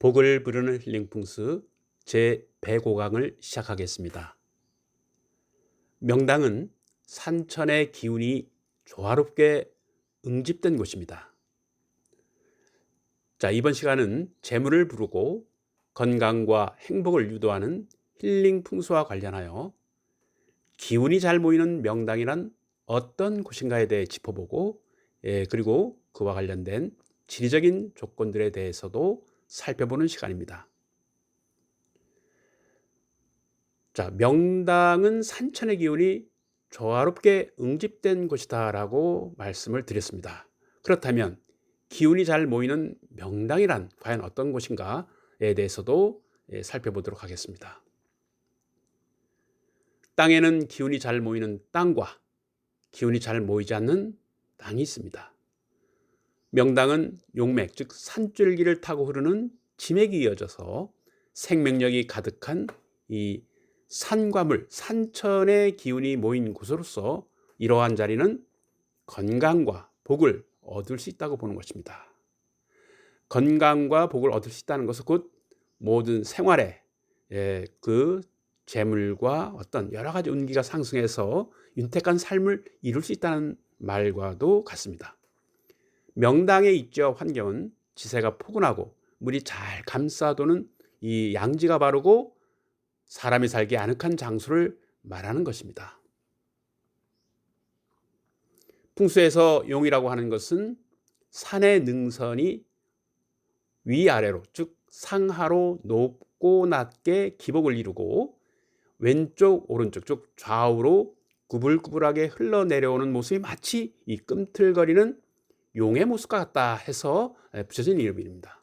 복을 부르는 힐링풍수 제105강을 시작하겠습니다. 명당은 산천의 기운이 조화롭게 응집된 곳입니다. 이번 시간은 재물을 부르고 건강과 행복을 유도하는 힐링풍수와 관련하여 기운이 잘 모이는 명당이란 어떤 곳인가에 대해 짚어보고 그리고 그와 관련된 지리적인 조건들에 대해서도 살펴보는 시간입니다. 명당은 산천의 기운이 조화롭게 응집된 곳이다라고 말씀을 드렸습니다. 그렇다면 기운이 잘 모이는 명당이란 과연 어떤 곳인가에 대해서도 살펴보도록 하겠습니다. 땅에는 기운이 잘 모이는 땅과 기운이 잘 모이지 않는 땅이 있습니다. 명당은 용맥, 즉 산줄기를 타고 흐르는 지맥이 이어져서 생명력이 가득한 이 산과 물, 산천의 기운이 모인 곳으로서 이러한 자리는 건강과 복을 얻을 수 있다고 보는 것입니다. 건강과 복을 얻을 수 있다는 것은 곧 모든 생활에 그 재물과 어떤 여러 가지 운기가 상승해서 윤택한 삶을 이룰 수 있다는 말과도 같습니다. 명당의 입지와 환경은 지세가 포근하고 물이 잘 감싸도는 이 양지가 바르고 사람이 살기 아늑한 장소를 말하는 것입니다. 풍수에서 용이라고 하는 것은 산의 능선이 위아래로 즉 상하로 높고 낮게 기복을 이루고 왼쪽 오른쪽 즉 좌우로 구불구불하게 흘러내려오는 모습이 마치 이 끔틀거리는 용의 모습과 같다 해서 붙여진 이름입니다.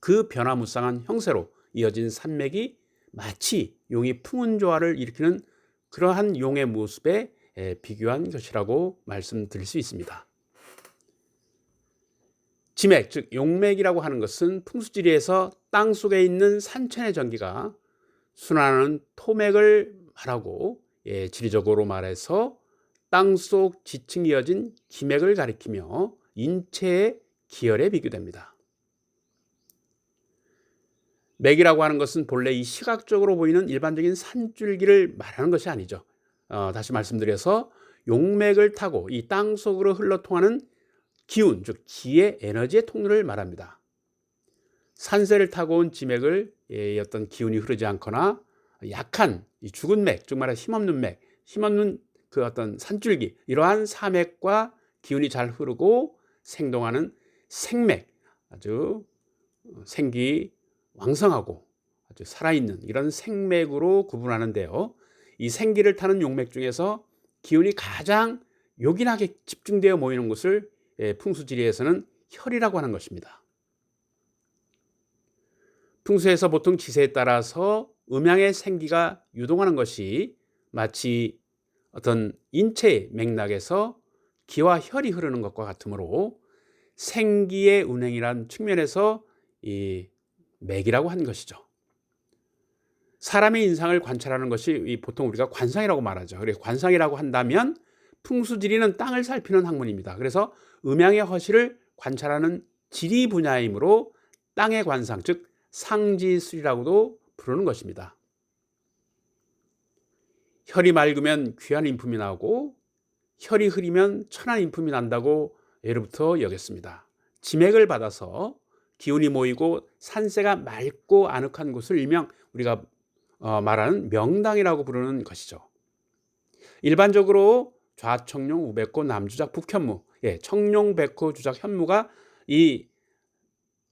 그 변화무쌍한 형세로 이어진 산맥이 마치 용이 풍운조화를 일으키는 그러한 용의 모습에 비교한 것이라고 말씀드릴 수 있습니다. 지맥, 즉 용맥이라고 하는 것은 풍수지리에서 땅속에 있는 산천의 전기가 순환하는 토맥을 말하고 지리적으로 말해서 땅속 지층이 이어진 기맥을 가리키며 인체의 기혈에 비교됩니다. 맥이라고 하는 것은 본래 이 시각적으로 보이는 일반적인 산줄기를 말하는 것이 아니죠. 다시 말씀드려서 용맥을 타고 이 땅속으로 흘러통하는 기운, 즉 기의 에너지의 통로를 말합니다. 산세를 타고 온 지맥을 어떤 기운이 흐르지 않거나 약한 이 죽은 맥, 즉 말해 힘없는 맥, 힘없는 그 어떤 산줄기, 이러한 사맥과 기운이 잘 흐르고 생동하는 생맥, 아주 생기 왕성하고 아주 살아있는 이런 생맥으로 구분하는데요. 이 생기를 타는 용맥 중에서 기운이 가장 요긴하게 집중되어 모이는 곳을 풍수지리에서는 혈이라고 하는 것입니다. 풍수에서 보통 지세에 따라서 음양의 생기가 유동하는 것이 마치 어떤 인체의 맥락에서 기와 혈이 흐르는 것과 같으므로 생기의 운행이라는 측면에서 이 맥이라고 한 것이죠. 사람의 인상을 관찰하는 것이 보통 우리가 관상이라고 말하죠. 그래서 관상이라고 한다면 풍수지리는 땅을 살피는 학문입니다. 그래서 음양의 허실을 관찰하는 지리 분야이므로 땅의 관상, 즉 상지술이라고도 부르는 것입니다. 혈이 맑으면 귀한 인품이 나오고 혈이 흐리면 천한 인품이 난다고 예로부터 여겼습니다. 지맥을 받아서 기운이 모이고 산세가 맑고 아늑한 곳을 일명 우리가 말하는 명당이라고 부르는 것이죠. 일반적으로 좌청룡, 우백호, 남주작, 북현무, 청룡, 백호, 주작, 현무가 이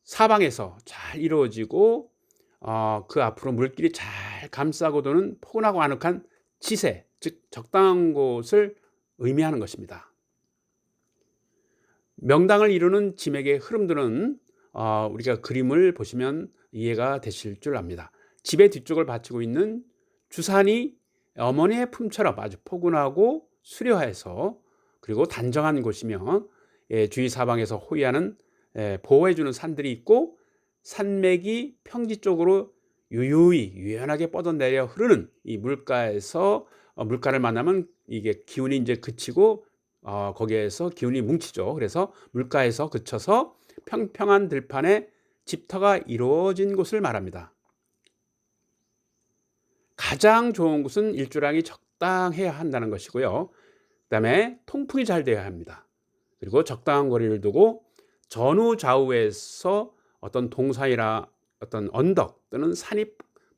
사방에서 잘 이루어지고 그 앞으로 물길이 잘 감싸고 도는 포근하고 아늑한 지세, 즉 적당한 곳을 의미하는 것입니다. 명당을 이루는 지맥의 흐름들은 우리가 그림을 보시면 이해가 되실 줄 압니다. 집의 뒤쪽을 바치고 있는 주산이 어머니의 품처럼 아주 포근하고 수려해서 그리고 단정한 곳이며 주위 사방에서 호위하는 보호해주는 산들이 있고 산맥이 평지 쪽으로 유연하게 뻗어내려 흐르는 이 물가에서 물가를 만나면 이게 기운이 이제 그치고 거기에서 기운이 뭉치죠. 그래서 물가에서 그쳐서 평평한 들판에 집터가 이루어진 곳을 말합니다. 가장 좋은 곳은 일조량이 적당해야 한다는 것이고요. 그다음에 통풍이 잘 되어야 합니다. 그리고 적당한 거리를 두고 전후 좌우에서 어떤 동산이나 어떤 언덕 또는 산이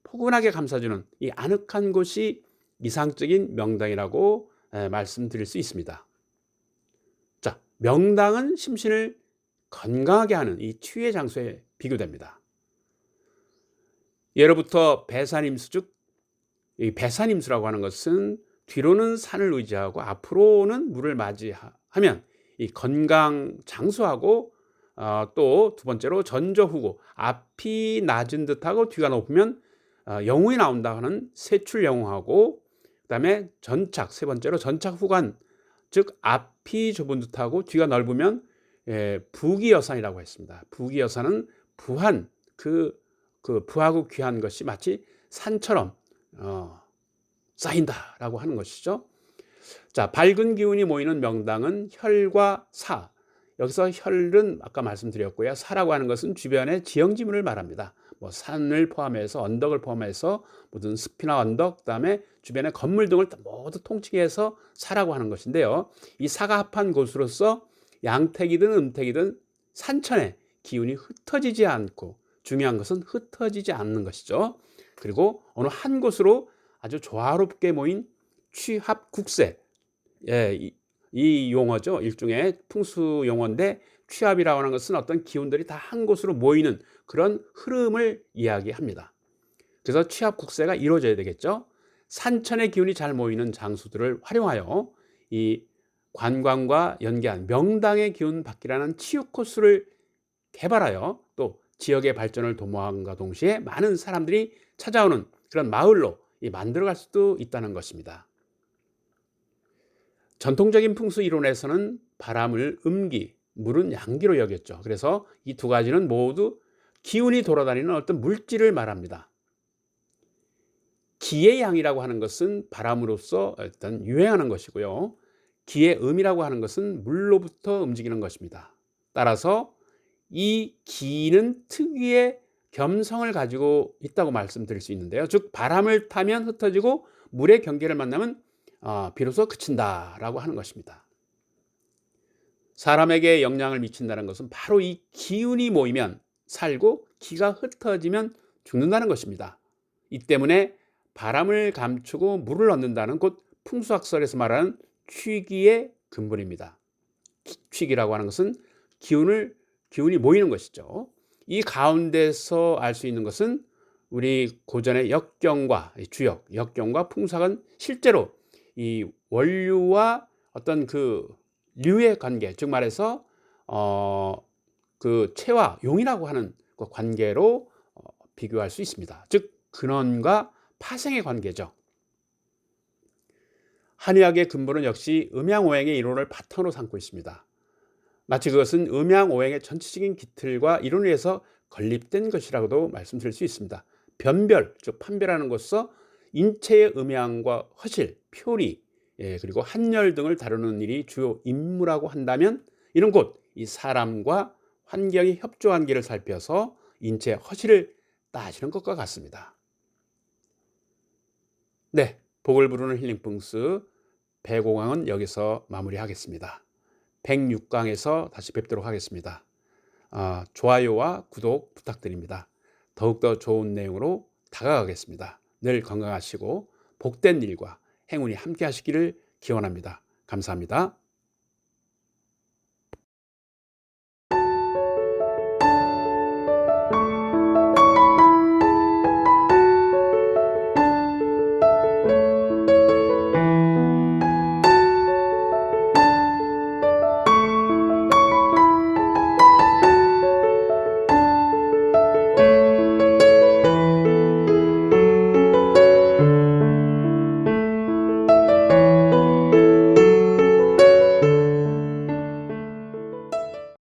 포근하게 감싸주는 이 아늑한 곳이 이상적인 명당이라고 말씀드릴 수 있습니다. 자, 명당은 심신을 건강하게 하는 이 치유의 장소에 비교됩니다. 예로부터 배산임수 즉 이 배산임수라고 하는 것은 뒤로는 산을 의지하고 앞으로는 물을 맞이하면 이 건강 장수하고 또 두 번째로 전저후고 앞이 낮은 듯하고 뒤가 높으면 영웅이 나온다 하는 세출영웅하고 그다음에 전착 세 번째로 전착후관 즉 앞이 좁은 듯하고 뒤가 넓으면 부귀여산이라고 했습니다. 부귀여산은 부한 그 부하고 귀한 것이 마치 산처럼 쌓인다라고 하는 것이죠. 자, 밝은 기운이 모이는 명당은 혈과 사. 여기서 혈은 아까 말씀드렸고요. 사라고 하는 것은 주변의 지형지물을 말합니다. 뭐 산을 포함해서 언덕을 포함해서 모든 숲이나 언덕, 그다음에 주변의 건물 등을 모두 통칭해서 사라고 하는 것인데요. 이 사가 합한 곳으로서 양택이든 음택이든 산천의 기운이 흩어지지 않고 중요한 것은 흩어지지 않는 것이죠. 그리고 어느 한 곳으로 아주 조화롭게 모인 취합국세. 이 용어죠. 일종의 풍수 용어인데 취합이라고 하는 것은 어떤 기운들이 다 한 곳으로 모이는 그런 흐름을 이야기합니다. 그래서 취합국세가 이루어져야 되겠죠. 산천의 기운이 잘 모이는 장소들을 활용하여 이 관광과 연계한 명당의 기운 받기라는 치유 코스를 개발하여 또 지역의 발전을 도모함과 동시에 많은 사람들이 찾아오는 그런 마을로 만들어갈 수도 있다는 것입니다. 전통적인 풍수 이론에서는 바람을 음기, 물은 양기로 여겼죠. 그래서 이 두 가지는 모두 기운이 돌아다니는 어떤 물질을 말합니다. 기의 양이라고 하는 것은 바람으로서 일단 유행하는 것이고요. 기의 음이라고 하는 것은 물로부터 움직이는 것입니다. 따라서 이 기는 특유의 겸성을 가지고 있다고 말씀드릴 수 있는데요. 즉 바람을 타면 흩어지고 물의 경계를 만나면 비로소 그친다라고 하는 것입니다. 사람에게 영향을 미친다는 것은 바로 이 기운이 모이면 살고 기가 흩어지면 죽는다는 것입니다. 이 때문에 바람을 감추고 물을 얻는다는 곧 풍수학설에서 말하는 취기의 근본입니다. 취기라고 하는 것은 기운이 모이는 것이죠. 이 가운데서 알 수 있는 것은 우리 고전의 역경과 주역, 역경과 풍수학은 실제로 이 원류와 어떤 그 류의 관계, 즉 말해서 그 채와 용이라고 하는 그 관계로 비교할 수 있습니다. 즉 근원과 파생의 관계죠. 한의학의 근본은 역시 음양오행의 이론을 바탕으로 삼고 있습니다. 마치 그것은 음양오행의 전체적인 기틀과 이론에 의해서 건립된 것이라고도 말씀드릴 수 있습니다. 변별, 즉 판별하는 것으로서 인체의 음양과 허실, 표리, 그리고 한열 등을 다루는 일이 주요 임무라고 한다면 이는 곧 이 사람과 환경의 협조 관계를 살펴서 인체의 허실을 따지는 것과 같습니다. 네, 복을 부르는 힐링풍스 105강은 여기서 마무리하겠습니다. 106강에서 다시 뵙도록 하겠습니다. 좋아요와 구독 부탁드립니다. 더욱더 좋은 내용으로 다가가겠습니다. 늘 건강하시고 복된 일과 행운이 함께 하시기를 기원합니다. 감사합니다.